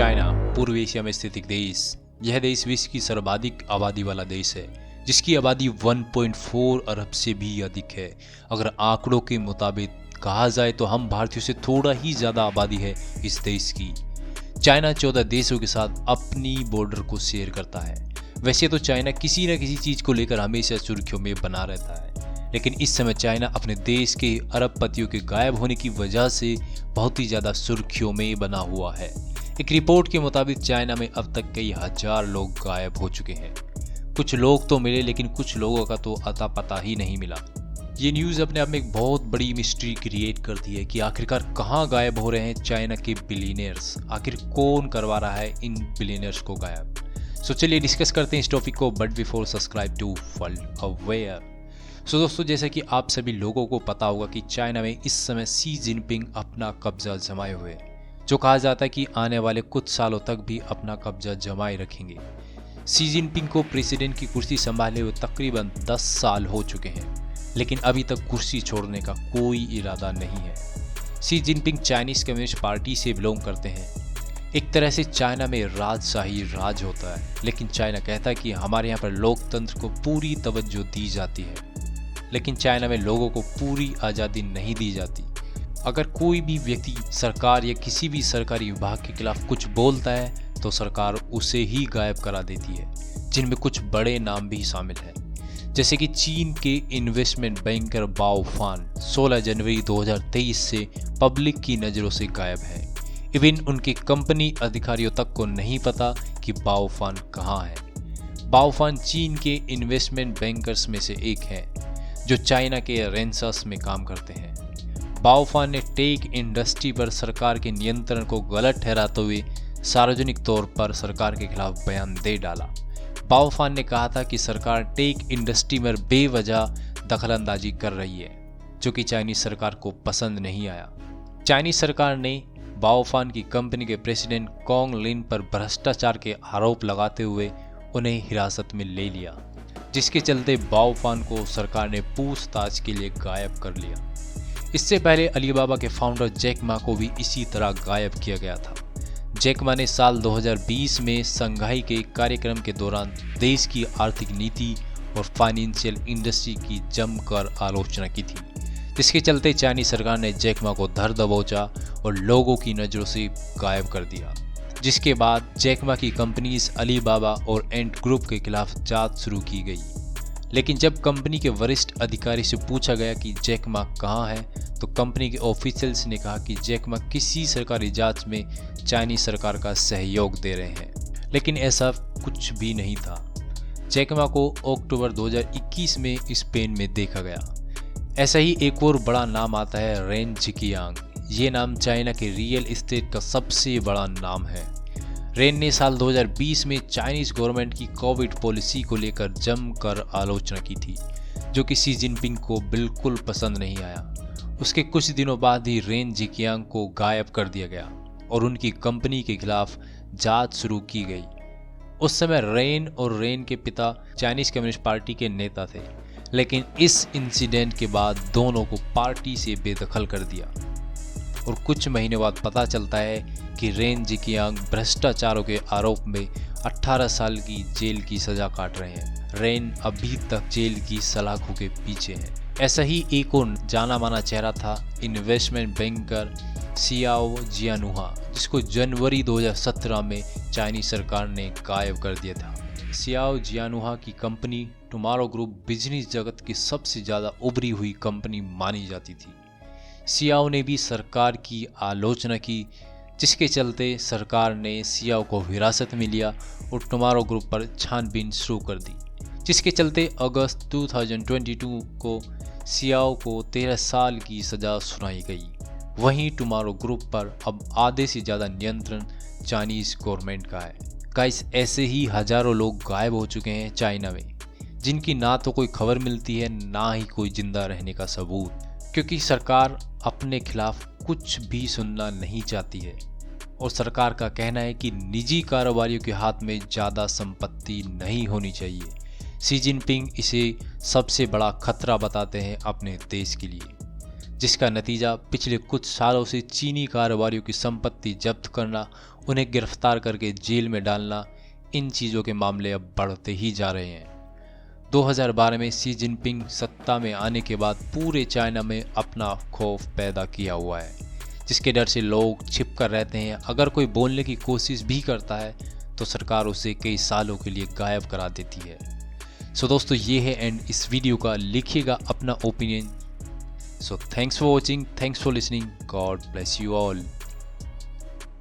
China पूर्व Asia में स्थित एक देश। यह देश विश्व की सर्वाधिक आबादी वाला देश है, जिसकी आबादी 1.4 अरब से भी अधिक है। अगर आंकड़ों के मुताबिक कहा जाए तो हम भारतीयों से थोड़ा ही ज्यादा आबादी है इस देश की। चाइना 14 देशों के साथ अपनी बॉर्डर को शेयर करता है। वैसे तो चाइना किसी न किसी चीज को लेकर हमेशा सुर्खियों में बना रहता है, लेकिन इस समय चाइना अपने देश के अरबपतियों के गायब होने की वजह से बहुत ही ज्यादा सुर्खियों में बना हुआ है। एक रिपोर्ट के मुताबिक चाइना में अब तक कई हजार लोग गायब हो चुके हैं। कुछ लोग तो मिले, लेकिन कुछ लोगों का तो अता पता ही नहीं मिला। ये न्यूज़ अपने आप में एक बहुत बड़ी मिस्ट्री क्रिएट करती है कि आखिरकार कहाँ गायब हो रहे हैं चाइना के बिलियनियर्स। आखिर कौन करवा रहा है इन बिलियनियर्स को गायब। सो चलिए डिस्कस करते हैं इस टॉपिक को, but before subscribe to world aware. So दोस्तों, जैसा कि आप सभी लोगों को पता होगा कि चाइना में इस समय शी जिनपिंग अपना कब्जा जमाए हुए हैं, जो कहा जाता है कि आने वाले कुछ सालों तक भी अपना कब्जा जमाए रखेंगे। शी जिनपिंग को प्रेसिडेंट की कुर्सी संभाले हुए तकरीबन 10 साल हो चुके हैं, लेकिन अभी तक कुर्सी छोड़ने का कोई इरादा नहीं है। Xi Jinping Chinese communist party से बिलोंग करते हैं। एक तरह से चाइना में राजशाही राज होता है, लेकिन चाइना कहता है कि हमारे यहाँ पर लोकतंत्र को पूरी तवज्जो दी जाती है, लेकिन चाइना में लोगों को पूरी आज़ादी नहीं दी जाती। अगर कोई भी व्यक्ति सरकार या किसी भी सरकारी विभाग के खिलाफ कुछ बोलता है तो सरकार उसे ही गायब करा देती है, जिनमें कुछ बड़े नाम भी शामिल हैं। जैसे कि चीन के इन्वेस्टमेंट बैंकर बाओ फान 16 जनवरी 2023 से पब्लिक की नज़रों से गायब है। इवन उनके कंपनी अधिकारियों तक को नहीं पता कि बाओ फान कहाँ है। बाओ फान चीन के इन्वेस्टमेंट बैंकर्स में से एक है, जो चाइना के रेंसस में काम करते हैं। बाओ फान ने टेक इंडस्ट्री पर सरकार के नियंत्रण को गलत ठहराते हुए सार्वजनिक तौर पर सरकार के खिलाफ बयान दे डाला। बाओ फान ने कहा था कि सरकार टेक इंडस्ट्री में बेवजह दखलंदाजी कर रही है, जो कि चाइनीज सरकार को पसंद नहीं आया। चाइनीज सरकार ने बाओ फान की कंपनी के प्रेसिडेंट कॉन्ग लिन पर भ्रष्टाचार के आरोप लगाते हुए उन्हें हिरासत में ले लिया, जिसके चलते बाओ फान को सरकार ने पूछताछ के लिए गायब कर लिया। इससे पहले अलीबाबा के फाउंडर जैक मा को भी इसी तरह गायब किया गया था। जैक मा ने साल 2020 में संघाई के कार्यक्रम के दौरान देश की आर्थिक नीति और फाइनेंशियल इंडस्ट्री की जमकर आलोचना की थी, जिसके चलते चाइनीज सरकार ने जैक मा को धर दबोचा और लोगों की नज़रों से गायब कर दिया। जिसके बाद जैक मा की कंपनीज अलीबाबा और एंट ग्रुप के खिलाफ जांच शुरू की गई। लेकिन जब कंपनी के वरिष्ठ अधिकारी से पूछा गया कि जैक मा कहाँ है, तो कंपनी के ऑफिशियल्स ने कहा कि जैक मा किसी सरकारी जांच में चाइनीज सरकार का सहयोग दे रहे हैं, लेकिन ऐसा कुछ भी नहीं था। जैक मा को अक्टूबर 2021 में स्पेन में देखा गया। ऐसा ही एक और बड़ा नाम आता है रेन जिकियांग। ये नाम चाइना के रियल एस्टेट का सबसे बड़ा नाम है। रेन ने साल 2020 में चाइनीज गवर्नमेंट की कोविड पॉलिसी को लेकर जमकर आलोचना की थी, जो कि शी जिनपिंग को बिल्कुल पसंद नहीं आया। उसके कुछ दिनों बाद ही रेन जिकियांग को गायब कर दिया गया और उनकी कंपनी के खिलाफ जांच शुरू की गई। उस समय रेन और रेन के पिता चाइनीज कम्युनिस्ट पार्टी के नेता थे, लेकिन इस इंसिडेंट के बाद दोनों को पार्टी से बेदखल कर दिया और कुछ महीने बाद पता चलता है कि रेन जिकियांग भ्रष्टाचारों के आरोप में 18 साल की जेल की सजा काट रहे हैं। रेन अभी तक जेल की सलाखों के पीछे है। ऐसा ही एक और जाना माना चेहरा था इन्वेस्टमेंट बैंकर सियाओ जियानुहा, जिसको जनवरी 2017 में चाइनीज सरकार ने गायब कर दिया था। सियाओ जियानुहा की कंपनी टुमारो ग्रुप बिजनेस जगत की सबसे ज़्यादा उभरी हुई कंपनी मानी जाती थी। सियाओ ने भी सरकार की आलोचना की, जिसके चलते सरकार ने सियाओ को हिरासत में लिया और टुमारो ग्रुप पर छानबीन शुरू कर दी, जिसके चलते अगस्त 2022 को सियाओ को 13 साल की सजा सुनाई गई। वहीं टुमारो ग्रुप पर अब आधे से ज़्यादा नियंत्रण चाइनीज गवर्नमेंट का है। गाइस, ऐसे ही हजारों लोग गायब हो चुके हैं चाइना में, जिनकी ना तो कोई खबर मिलती है, ना ही कोई जिंदा रहने का सबूत, क्योंकि सरकार अपने खिलाफ कुछ भी सुनना नहीं चाहती है और सरकार का कहना है कि निजी कारोबारियों के हाथ में ज़्यादा संपत्ति नहीं होनी चाहिए। शी जिनपिंग इसे सबसे बड़ा खतरा बताते हैं अपने देश के लिए, जिसका नतीजा पिछले कुछ सालों से चीनी कारोबारियों की संपत्ति जब्त करना उन्हें गिरफ्तार करके जेल में डालना, इन चीज़ों के मामले अब बढ़ते ही जा रहे हैं। 2012 में शी जिनपिंग सत्ता में आने के बाद पूरे चाइना में अपना खौफ पैदा किया हुआ है, जिसके डर से लोग छिप कर रहते हैं। अगर कोई बोलने की कोशिश भी करता है तो सरकार उसे कई सालों के लिए गायब करा देती है। सो दोस्तों, ये है एंड इस वीडियो का। लिखिएगा अपना opinion. So thanks for watching, thanks for listening, God bless you all.